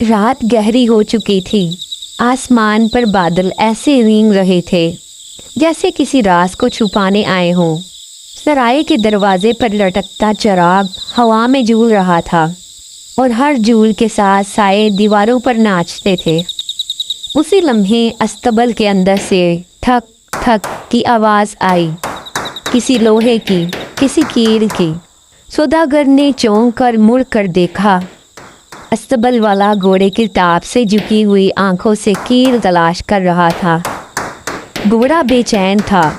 रात गहरी हो चुकी थी। आसमान पर बादल ऐसे रेंग रहे थे जैसे किसी राज को छुपाने आए हों। सराय के दरवाजे पर लटकता चिराग हवा में झूल रहा था और हर झूल के साथ साए दीवारों पर नाचते थे। उसी लम्हे अस्तबल के अंदर से ठक ठक की आवाज़ आई, किसी लोहे की, किसी कील की। सौदागर ने चौंक कर मुड़ कर देखा। अस्तबल वाला घोड़े की टाप से झुकी हुई आंखों से कील तलाश कर रहा था। घोड़ा बेचैन था,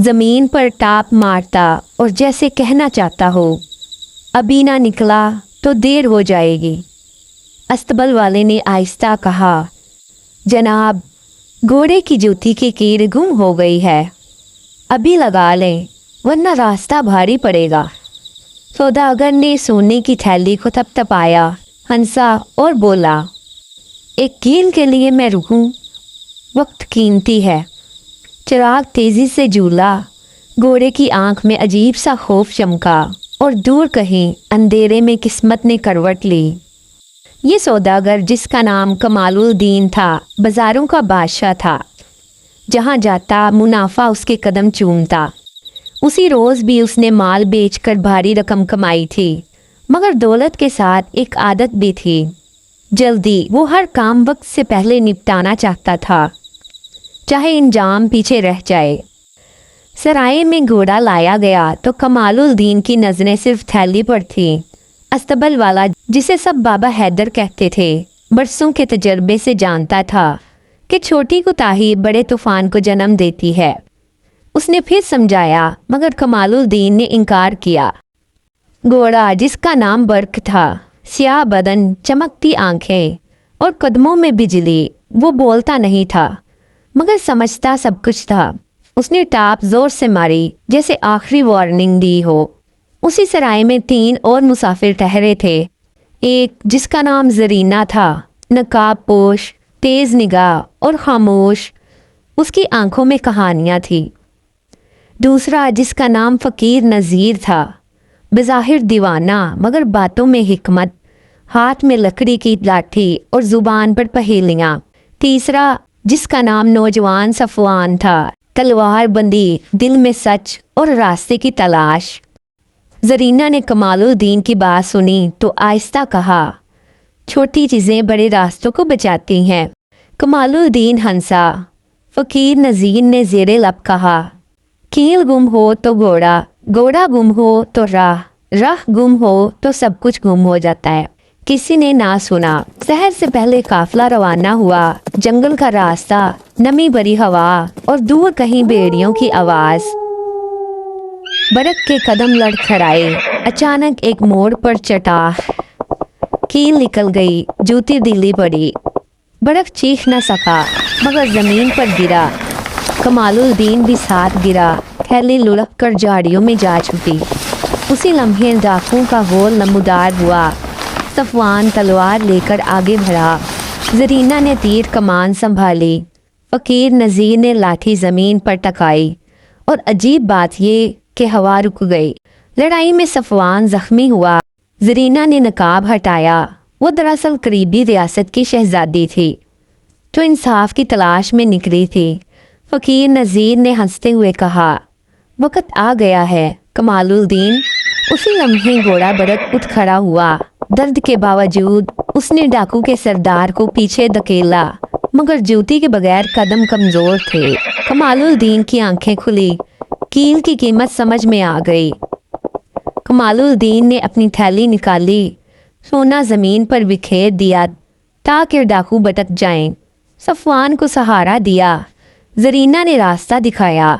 जमीन पर टाप मारता और जैसे कहना चाहता हो, अभी ना निकला तो देर हो जाएगी। अस्तबल वाले ने आहिस्ता कहा, जनाब, घोड़े की जूती की कील गुम हो गई है, अभी लगा लें वरना रास्ता भारी पड़ेगा। सौदागर ने सोने की थैली को थपथपाया, हंसा और बोला, एक कील के लिए मैं रुकूं? वक्त कीमती है। चिराग तेजी से झूला, घोड़े की आंख में अजीब सा खौफ चमका और दूर कहीं अंधेरे में किस्मत ने करवट ली। ये सौदागर जिसका नाम कमालुद्दीन था, बाजारों का बादशाह था। जहाँ जाता मुनाफा उसके कदम चूमता। उसी रोज़ भी उसने माल बेचकर भारी रकम कमाई थी, मगर दौलत के साथ एक आदत भी थी, जल्दी। वो हर काम वक्त से पहले निपटाना चाहता था, चाहे इंजाम पीछे रह जाए। सराय में घोड़ा लाया गया तो कमालुद्दीन की नज़रें सिर्फ थैली पर थी। अस्तबल वाला, जिसे सब बाबा हैदर कहते थे, बरसों के तजर्बे से जानता था कि छोटी कोताही बड़े तूफान को जन्म देती है। उसने फिर समझाया, मगर कमालुद्दीन ने इनकार किया। घोड़ा जिसका नाम बर्क था, स्याह बदन, चमकती आंखें और कदमों में बिजली, वो बोलता नहीं था मगर समझता सब कुछ था। उसने टाप जोर से मारी जैसे आखिरी वार्निंग दी हो। उसी सराय में 3 और मुसाफिर ठहरे थे। एक जिसका नाम जरीना था, नकाब पोश, तेज निगाह और खामोश, उसकी आंखों में कहानियाँ थी। दूसरा जिसका नाम फ़कीर नज़ीर था, बज़ाहिर दीवाना मगर बातों में हिकमत, हाथ में लकड़ी की लाठी और ज़ुबान पर पहेलियाँ। तीसरा जिसका नाम नौजवान सफ़वान था, तलवार बंदी, दिल में सच और रास्ते की तलाश। जरीना ने कमालुद्दीन की बात सुनी तो आहिस्ता कहा, छोटी चीज़ें बड़े रास्तों को बचाती हैं। कमालुद्दीन हंसा। फ़कीर नज़ीर ने ज़ेरे लब कहा, कील गुम हो तो घोड़ा, घोड़ा गुम हो तो राह, राह गुम हो तो सब कुछ गुम हो जाता है। किसी ने ना सुना। शहर से पहले काफिला रवाना हुआ। जंगल का रास्ता, नमी भरी हवा और दूर कहीं भेड़ियों की आवाज़। बरक के कदम लड़खड़ाए। अचानक एक मोड़ पर चटा कील निकल गई, जूती ढीली पड़ी। बरक चीख न सका मगर ज़मीन पर गिरा। कमालुद्दीन भी साथ गिरा। थैली लुढ़क कर झाड़ियों में जा छुपी। उसी लम्हे डाकुओं का गोल नमूदार हुआ। सफ़वान तलवार लेकर आगे बढ़ा। जरीना ने तीर कमान संभाली। फ़कीर नज़ीर ने लाठी ज़मीन पर टकाई। और अजीब बात ये कि हवा रुक गई। लड़ाई में सफ़वान ज़ख्मी हुआ। जरीना ने नकाब हटाया। वो दरअसल करीबी रियासत की शहज़ादी थी तो इंसाफ की तलाश में निकली थी। फ़कीर नज़ीर ने हंसते हुए कहा, वक़्त आ गया है कमालुद्दीन। उसी लम्हे घोड़ा बरक उठ खड़ा हुआ। दर्द के बावजूद उसने डाकू के सरदार को पीछे धकेला, मगर जूती के बगैर कदम कमज़ोर थे। कमालुद्दीन की आंखें खुली। कील की कीमत समझ में आ गई। कमालुद्दीन ने अपनी थैली निकाली, सोना ज़मीन पर बिखेर दिया ताकि डाकू भटक जाएं। सफ़वान को सहारा दिया। जरीना ने रास्ता दिखाया।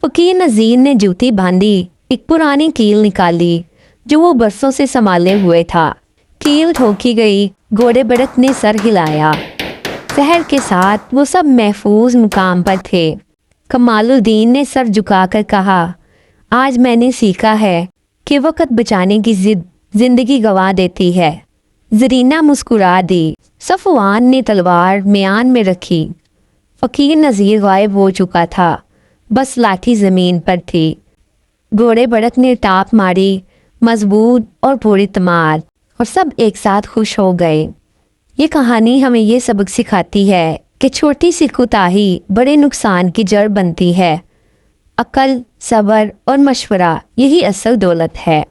फ़कीर नज़ीर ने जूती बांधी। एक पुरानी कील निकाली जो वो बरसों से संभाले हुए था। कील ठोकी गई। घोड़े बड़क ने सर हिलाया। शहर के साथ वो सब महफूज मुकाम पर थे। कमालुद्दीन ने सर झुकाकर कहा, आज मैंने सीखा है कि वक़्त बचाने की जिद जिंदगी गंवा देती है। जरीना मुस्कुरा दी। सफ़वान ने तलवार म्यान में रखी। फ़कीर नज़ीर गायब हो चुका था, बस लाठी ज़मीन पर थी। घोड़े बड़क ने टाप मारी, मजबूत और पूरी तमार, और सब एक साथ खुश हो गए। یہ کہانی ہمیں یہ سبق سکھاتی ہے کہ چھوٹی سی کوتاہی بڑے نقصان کی جڑ بنتی ہے۔ عقل، صبر اور مشورہ یہی اصل دولت ہے۔